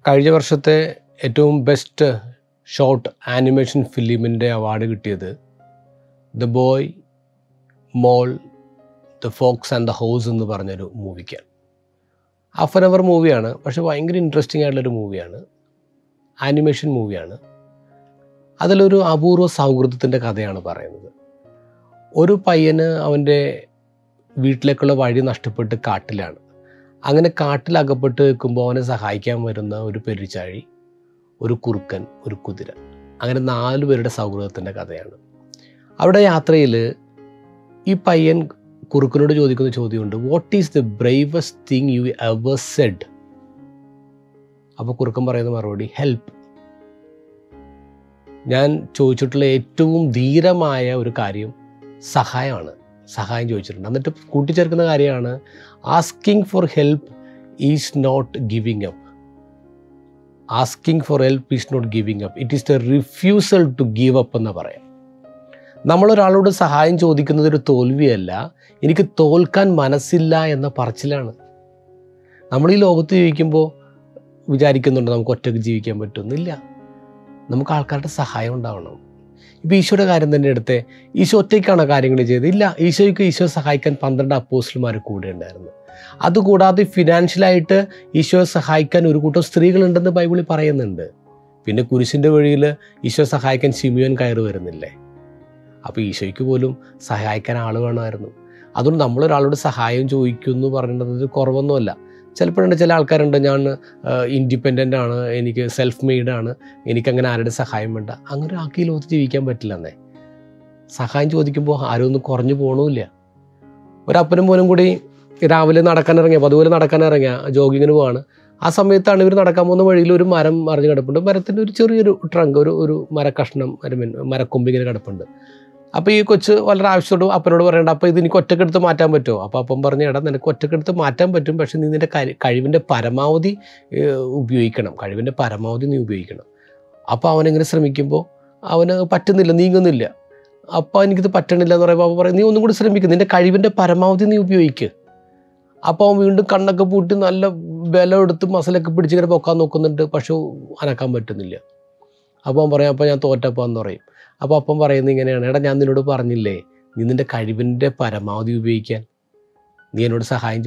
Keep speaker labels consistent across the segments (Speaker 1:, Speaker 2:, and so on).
Speaker 1: കഴിഞ്ഞ വർഷത്തെ ഏറ്റവും ബെസ്റ്റ് ഷോർട്ട് ആനിമേഷൻ ഫിലിമിൻ്റെ അവാർഡ് കിട്ടിയത് the boy, mole, the fox and the house എന്ന് പറഞ്ഞൊരു മൂവിക്കാണ്. ഹാഫ് ആൻ അവർ മൂവിയാണ്, പക്ഷേ ഭയങ്കര ഇൻട്രസ്റ്റിംഗ് ആയിട്ടുള്ളൊരു മൂവിയാണ്. ആനിമേഷൻ മൂവിയാണ്. അതിലൊരു അപൂർവ സൗഹൃദത്തിൻ്റെ കഥയാണ് പറയുന്നത്. ഒരു പയ്യന് അവൻ്റെ വീട്ടിലേക്കുള്ള വഴി നഷ്ടപ്പെട്ട് കാട്ടിലാണ്. അങ്ങനെ കാട്ടിലകപ്പെട്ട് നിൽക്കുമ്പോൾ അവനെ സഹായിക്കാൻ വരുന്ന ഒരു പെരുച്ചാഴി, ഒരു കുറുക്കൻ, ഒരു കുതിര, അങ്ങനെ 4 പേരുടെ സൗഹൃദത്തിൻ്റെ കഥയാണ്. അവിടെ യാത്രയിൽ ഈ പയ്യൻ കുറുക്കനോട് ചോദിക്കുന്ന ചോദ്യമുണ്ട്, what is the bravest thing you ever said? അപ്പോൾ കുറുക്കൻ പറയുന്ന മറുപടി, ഹെൽപ്പ്. ഞാൻ ചോദിച്ചിട്ടുള്ള ഏറ്റവും ധീരമായ ഒരു കാര്യം സഹായമാണ്. സഹായം ചോദിച്ചിട്ടുണ്ട്. എന്നിട്ട് കൂട്ടിച്ചേർക്കുന്ന കാര്യമാണ്, asking for help is not giving up. Asking for help is not giving up, it is the refusal to give up എന്ന് പറയാം. നമ്മളൊരാളോട് സഹായം ചോദിക്കുന്നത് ഒരു തോൽവിയല്ല, എനിക്ക് തോൽക്കാൻ മനസ്സില്ല എന്ന പറച്ചിലാണ്. നമ്മൾ ഈ ലോകത്ത് ജീവിക്കുമ്പോൾ വിചാരിക്കുന്നുണ്ട് നമുക്ക് ഒറ്റയ്ക്ക് ജീവിക്കാൻ പറ്റുമെന്നില്ല. നമുക്ക് ആൾക്കാരുടെ സഹായം ഉണ്ടാവണം. ഇപ്പോൾ ഈശോയുടെ കാര്യം തന്നെ എടുത്തേ, ഈശോ ഒറ്റയ്ക്കാണ് കാര്യങ്ങൾ ചെയ്തത്? ഇല്ല, ഈശോ സഹായിക്കാൻ 12 അപ്പോസ്റ്റലന്മാർ കൂടെ ഉണ്ടായിരുന്നു. അതുകൂടാതെ ഫിനാൻഷ്യലായിട്ട് ഈശോയെ സഹായിക്കാൻ ഒരു കൂട്ടം സ്ത്രീകളുണ്ടെന്ന് ബൈബിളിൽ പറയുന്നുണ്ട്. പിന്നെ കുരിശിൻ്റെ വഴിയിൽ ഈശോ സഹായിക്കാൻ ശിമിയോൻ കയറി വരുന്നില്ലേ? അപ്പോൾ ഈശോയ്ക്ക് പോലും സഹായിക്കാൻ ആൾ വേണമായിരുന്നു. അതുകൊണ്ട് നമ്മളൊരാളോട് സഹായം ചോദിക്കുമെന്ന് പറയുന്നത് കുറവൊന്നുമല്ല. ചിലപ്പോഴുണ്ട് ചില ആൾക്കാരുണ്ട്, ഞാൻ ഇൻഡിപെൻഡൻ്റ് ആണ്, എനിക്ക് സെൽഫ് മെയ്ഡാണ്, എനിക്കങ്ങനെ ആരുടെ സഹായം വേണ്ട. അങ്ങനെ ആക്കി ലോകത്ത് ജീവിക്കാൻ പറ്റില്ലെന്നേ. സഹായം ചോദിക്കുമ്പോൾ ആരും ഒന്നും കുറഞ്ഞു പോകണമില്ല. ഒരപ്പനും മോനും കൂടി രാവിലെ നടക്കാനിറങ്ങിയപ്പോൾ അതുപോലെ നടക്കാനിറങ്ങിയ ജോഗിങ്ങിന് പോവാണ്. ആ സമയത്താണ് ഇവർ നടക്കാൻ പോകുന്ന വഴിയിൽ ഒരു മരം മറിഞ്ഞ് കിടപ്പുണ്ട്. മരത്തിൻ്റെ ഒരു ചെറിയൊരു ട്രങ്ക്, ഒരു മരക്കഷ്ണം, മരക്കൊമ്പിങ്ങനെ കിടപ്പുണ്ട്. അപ്പോൾ ഈ കൊച്ച് വളരെ ആവശ്യത്തോട് അപ്പനോട് പറയണ്ട, അപ്പോൾ ഇത് എനിക്ക് ഒറ്റക്കെടുത്ത് മാറ്റാൻ പറ്റുമോ? അപ്പോൾ അപ്പം പറഞ്ഞു, എടാ നിനക്ക് ഒറ്റക്കെടുത്ത് മാറ്റാൻ പറ്റും, പക്ഷേ നീ നിൻ്റെ കഴിവിൻ്റെ പരമാവധി ഉപയോഗിക്കണം. കഴിവിൻ്റെ പരമാവധി നീ ഉപയോഗിക്കണം. അപ്പോൾ അവനെങ്ങനെ ശ്രമിക്കുമ്പോൾ അവന് പറ്റുന്നില്ല, നീങ്ങുന്നില്ല. അപ്പോൾ എനിക്കിത് പറ്റണില്ല എന്ന് പറയുമ്പോൾ അവൻ പറയും, നീ ഒന്നും കൂടി ശ്രമിക്കും, നിൻ്റെ കഴിവിൻ്റെ പരമാവധി നീ ഉപയോഗിക്കുക. അപ്പോൾ അവൻ വീണ്ടും കണ്ണൊക്കെ പൂട്ടി നല്ല ബലം എടുത്ത് മസിലൊക്കെ പിടിച്ച് ഇങ്ങനെ പൊക്കാൻ നോക്കുന്നുണ്ട്, പക്ഷെ അനക്കാൻ പറ്റുന്നില്ല. അപ്പോൾ അവൻ പറയും, അപ്പോൾ ഞാൻ തോറ്റപ്പാന്ന് പറയും. അപ്പോൾ അപ്പം പറയുന്നത് ഇങ്ങനെയാണ്, എടാ ഞാൻ നിന്നോട് പറഞ്ഞില്ലേ, നീ നിൻ്റെ കഴിവിൻ്റെ പരമാവധി ഉപയോഗിക്കാൻ. നീ എന്നോട് സഹായം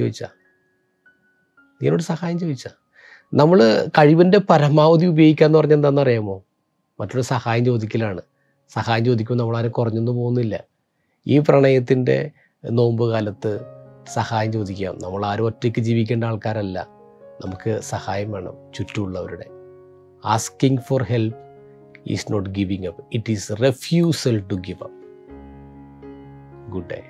Speaker 1: ചോദിച്ചാൽ നമ്മൾ കഴിവിൻ്റെ പരമാവധി ഉപയോഗിക്കുക എന്ന് പറഞ്ഞാൽ എന്താണെന്ന് അറിയാമോ? മറ്റൊരു സഹായം ചോദിക്കലാണ്. സഹായം ചോദിക്കുമ്പോൾ നമ്മളാരും കുറഞ്ഞൊന്നും പോകുന്നില്ല. ഈ പ്രണയത്തിൻ്റെ നോമ്പ് കാലത്ത് സഹായം ചോദിക്കാം. നമ്മളാരും ഒറ്റയ്ക്ക് ജീവിക്കേണ്ട ആൾക്കാരല്ല. നമുക്ക് സഹായം വേണം ചുറ്റുമുള്ളവരുടെ. Asking for help is not giving up, it is refusal to give up. Good day.